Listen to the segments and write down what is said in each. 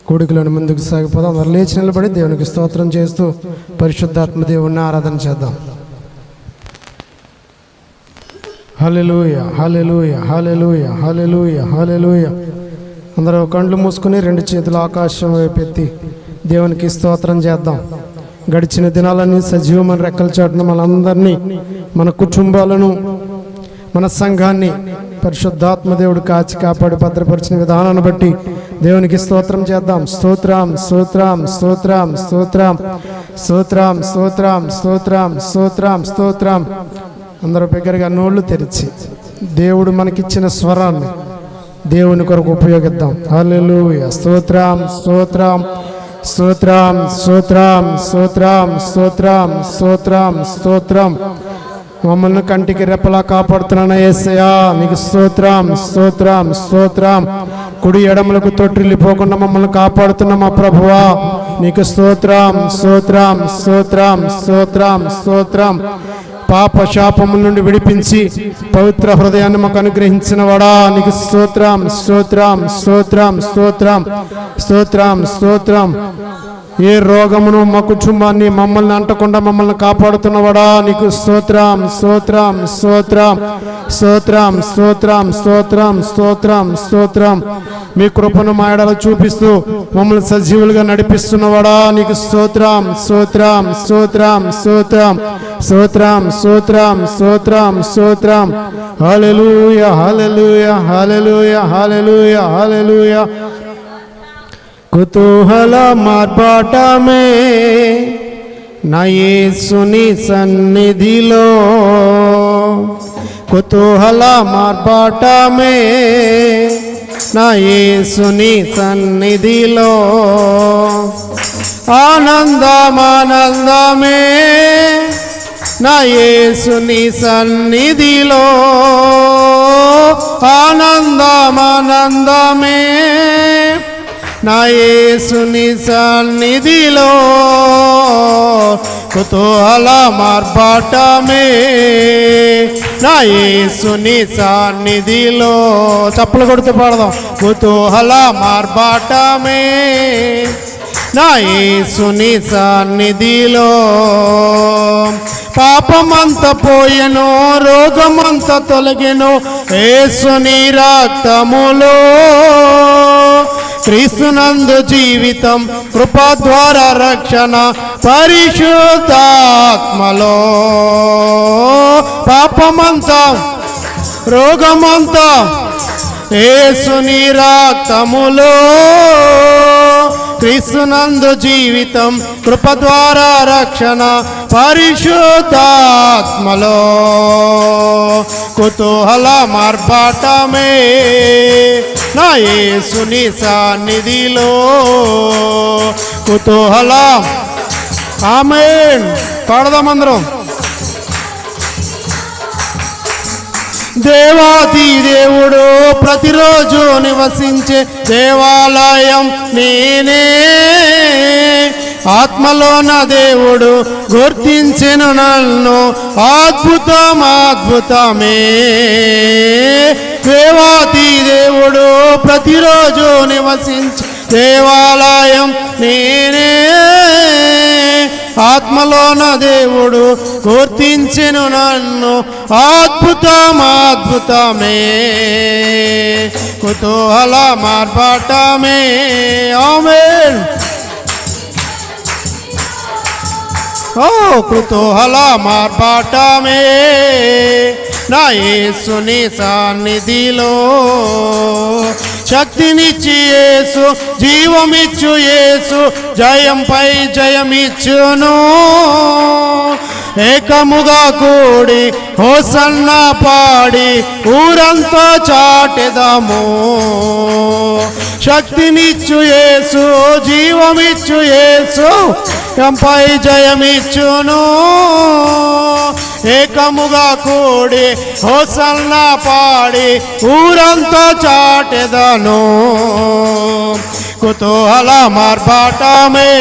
కూడికలను ముందుకు సాగిపోదాం. అందరు లేచి నిలబడి దేవునికి స్తోత్రం చేస్తూ పరిశుద్ధాత్మ దేవుణ్ణి ఆరాధన చేద్దాం. హల్లెలూయా, హల్లెలూయా, హల్లెలూయా, హల్లెలూయా, హల్లెలూయా. అందరూ కళ్ళు మూసుకుని రెండు చేతులు ఆకాశం వైపు ఎత్తి దేవునికి స్తోత్రం చేద్దాం. గడిచిన దినాలన్నీ సజీవమైన రెక్కల చాటున మనందరినీ, మన కుటుంబాలను, మన సంఘాన్ని పరిశుద్ధాత్మ దేవుడు కాచి కాపాడి భద్రపరిచిన విధానాన్ని బట్టి దేవునికి స్తోత్రం చేద్దాం. స్తోత్రం, స్తోత్రం, స్తోత్రం, స్తోత్రం, స్తోత్రం, స్తోత్రం, స్తోత్రం, స్తోత్రం, స్తోత్రం. అందరూ బిగ్గరగా నోళ్ళు తెరిచి దేవుడు మనకిచ్చిన స్వరాన్ని దేవుని కొరకు ఉపయోగిద్దాం. హల్లెలూయా. స్తోత్రం, స్తోత్రం, స్తోత్రం, స్తోత్రం, స్తోత్రం, స్తోత్రం, స్తోత్రం, స్తోత్రం. మమ్మల్ని కంటికి రెప్పలా కాపాడుతున్న యేసయ్యా నీకు స్తోత్రం, స్తోత్రం, స్తోత్రం. కుడి ఎడమలకు తొట్టిల్లిపోకుండా మమ్మల్ని కాపాడుతున్న మా ప్రభువా నీకు స్తోత్రం, స్తోత్రం, స్తోత్రం, స్తోత్రం, స్తోత్రం. పాప శాపముల నుండి విడిపించి పవిత్ర హృదయాన్ని మాకు అనుగ్రహించిన వాడా నీకు స్తోత్రం, స్తోత్రం, స్తోత్రం, స్తోత్రం, స్తోత్రం, స్తోత్రం. ఏ రోగమును మా కుటుంబాన్ని మమ్మల్ని అంటకుండా మమ్మల్ని కాపాడుతున్నవాడా నీకు స్తోత్రం, స్తోత్రం, స్తోత్రం, స్తోత్రం, స్తోత్రం, స్తోత్రం, స్తోత్రం, స్తోత్రం. మీ కృపను మా ఎడల చూపిస్తూ మమ్మల్ని సజీవులుగా నడిపిస్తున్నవాడా నీకు స్తోత్రం, స్తోత్రం, స్తోత్రం, స్తోత్రం, స్తోత్రం, స్తోత్రం, స్తోత్రం, స్తోత్రం. హల్లెలూయా, హల్లెలూయా, హల్లెలూయా, హల్లెలూయా, హల్లెలూయా. కుతూహల మార్పాటమే నా యేసుని సన్నిధిలో, కుతూహల మార్పాటమే నా యేసుని సన్నిధిలో, ఆనందమానందమే నా యేసుని సన్నిధిలో, ఆనందమానందమే నా యేసుని సన్నిధిలో, కుతూహల మార్పాటమే నా యేసుని సన్నిధిలో. చప్పలు కొడుతూ పాడదాం. కుతూహల మార్పాటమే నా యేసుని సన్నిధిలో, పాపమంత పోయెను, రోగమంత తొలగెను యేసుని రక్తములో, క్రీస్తునందు జీవితం, కృప ద్వారా రక్షణ పరిశుద్ధాత్మలో, పాపమంతా రోగమంతా యేసుని రక్తములో, క్రీస్తునందు జీవితం, కృప ద్వారా రక్షణ పరిశుద్ధాత్మలో, కుతూహల మార్పాటమే నా యేసుని సన్నిధిలో, కుతూహలం. ఆమేన్. పాడదాం అందరం. దేవాది దేవుడు ప్రతిరోజు నివసించే దేవాలయం నేనే, ఆత్మలో నా దేవుడు గుర్తించెను నన్ను, అద్భుతం, అద్భుతమే. దేవాది దేవుడు ప్రతిరోజు నివసించే దేవాలయం నేనే, ఆత్మలో నా దేవుడు గుర్తించెను నన్ను, అద్భుతం, అద్భుతమే. కుతూహల మార్పాటమే. ఆమేన్. ఓ కుతూహల మార్పాటమే నా యేసుని సన్నిధిలో, శక్తినిచ్చి యేసు, జీవమిచ్చు యేసు, జయంపై జయమిచ్చును, ఏకముగా కూడి హోసన్నా పాడి ఊరంతా చాటెదము, శక్తినిచ్చు యేసు, జీవమిచ్చు యేసు, జయంపై జయమిచ్చును, ఏకముగా కూడి హోసన్నా పాడి ఊరంతా చాటెదను, కుతూహల మార్పాటమే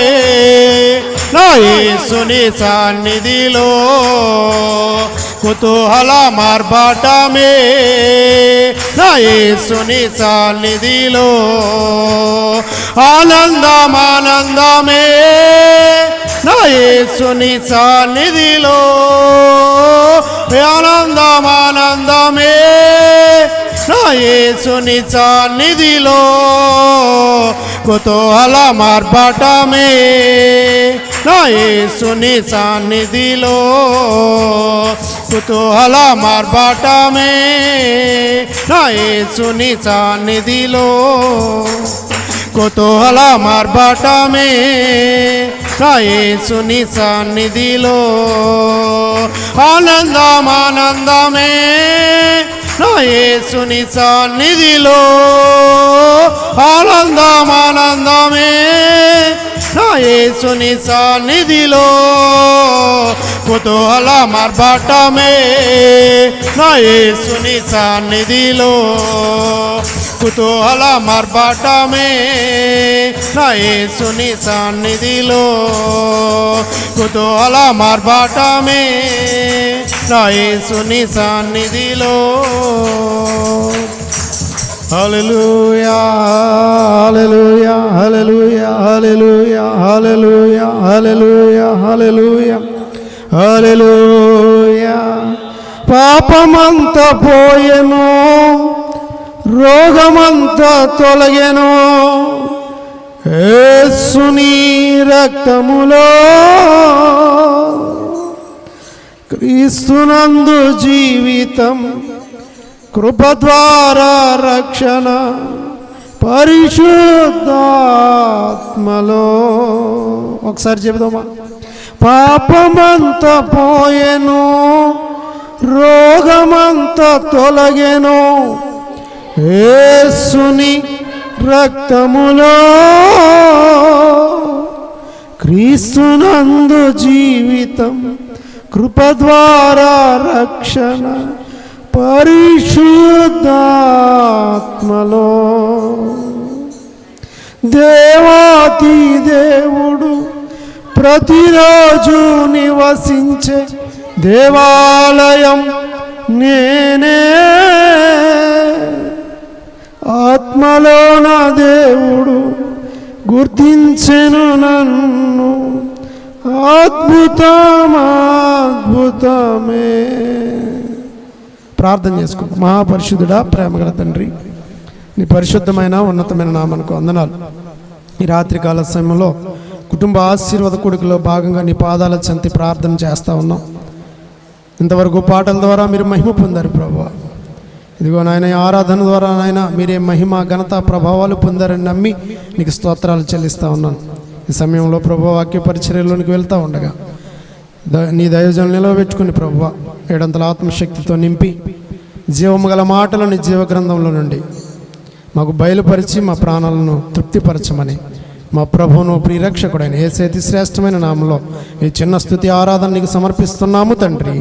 నా యేసుని సన్నిధిలో, కుతూహల మార్బాటమే నా యేసుని సన్నిధిలో ఆనందం ఆనందమే నా యేసుని సన్నిధిలో ఆనందం ఆనందమే నా యేసుని సన్నిధిలో కుతూహల మార్బాటమే నా యేసుని సన్నిధిలో కుతూహల మార్బాటమే నా యేసుని సన్నిధిలో కుతూహల మార్బాటమే నా యేసుని సన్నిధిలో ఆనందం ఆనందమే నా యేసుని సన్నిధిలో ఆనందం ఆనందమే నా యేసుని సన్నిధిలో కుతూహల మార్బాటమే నా యేసుని సన్నిధిలో కుతూహల మార్బాటమే నా యేసుని సన్నిధిలో కుతూహల మార్బాటమే నా యేసుని సన్నిధిలో హల్లెలూయా హల్లెలూయా హల్లెలూయా హల్లెలూయా హల్లెలూయా హల్లెలూయా హల్లెలూయా హల్లెలూయా పాపమంతా పోయెను రోగమంతా తొలగెను యేసుని రక్తములో క్రీస్తునందు జీవితం కృప ద్వారా రక్షణ పరిశుద్ధాత్మలో ఒకసారి చెబుదామా పాపమంతా పోయెను రోగమంతా తొలగెను యేసుని రక్తములో క్రీస్తునందు జీవితం కృప ద్వారా రక్షణ పరిశుద్ధాత్మలో దేవాతి దేవుడు ప్రతిరోజు నివసించే దేవాలయం నేనే ఆత్మలో నా దేవుడు గుర్తించెను నన్ను అద్భుతమే ప్రార్థన చేసుకుంటాం. మహాపరిశుద్ధుడా ప్రేమగల తండ్రి నీ పరిశుద్ధమైన ఉన్నతమైన నామమునకు వందనాలు. ఈ రాత్రికాల సమయంలో కుటుంబ ఆశీర్వాద కూడికలో భాగంగా నీ పాదాల చెంత ప్రార్థన చేస్తూ ఉన్నాం. ఇంతవరకు పాటల ద్వారా మీరు మహిమ పొందారు ప్రభువా. ఇదిగో నాయన ఆరాధన ద్వారా నాయన మీరే మహిమ ఘనత ప్రభావాలు పొందారని నమ్మి నీకు స్తోత్రాలు చెల్లిస్తూ ఉన్నాను. ఈ సమయంలో ప్రభువా వాక్య పరిచర్యలోనికి వెళ్తూ ఉండగా నీ దైవజనులు నిలవబెట్టుకుని ప్రభువా ఏడంతల ఆత్మశక్తితో నింపి జీవము గల మాటలను జీవగ్రంథంలో నుండి మాకు బయలుపరిచి మా ప్రాణాలను తృప్తిపరచమని మా ప్రభువును ప్రియరక్షకుడైన యేసయ్య శ్రేష్టమైన నామములో ఈ చిన్న స్తుతి ఆరాధన నీకు సమర్పిస్తున్నాము తండ్రి.